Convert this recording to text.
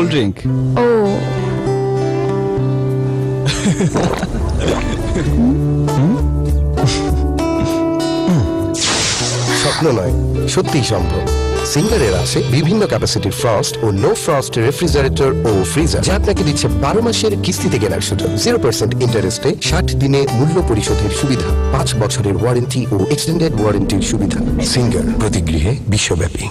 Cold drink. ও স্বপ্ন নয়, সত্যিই সম্ভব। সিঙ্গারের আছে বিভিন্ন ক্যাপাসিটির ফ্রস্ট ও নো ফ্রস্ট রেফ্রিজারেটর ও ফ্রিজার, যা আপনাকে দিচ্ছে 12 মাসের কিস্তিতে কেনার সুযোগ, 0% ইন্টারেস্টে 60 দিনে মূল্য পরিশোধের সুবিধা, 5 বছরের ওয়ারেন্টি ও এক্সটেন্ডেড ওয়ারেন্টির সুবিধা। সিঙ্গার, প্রতি গৃহে বিশ্বব্যাপী।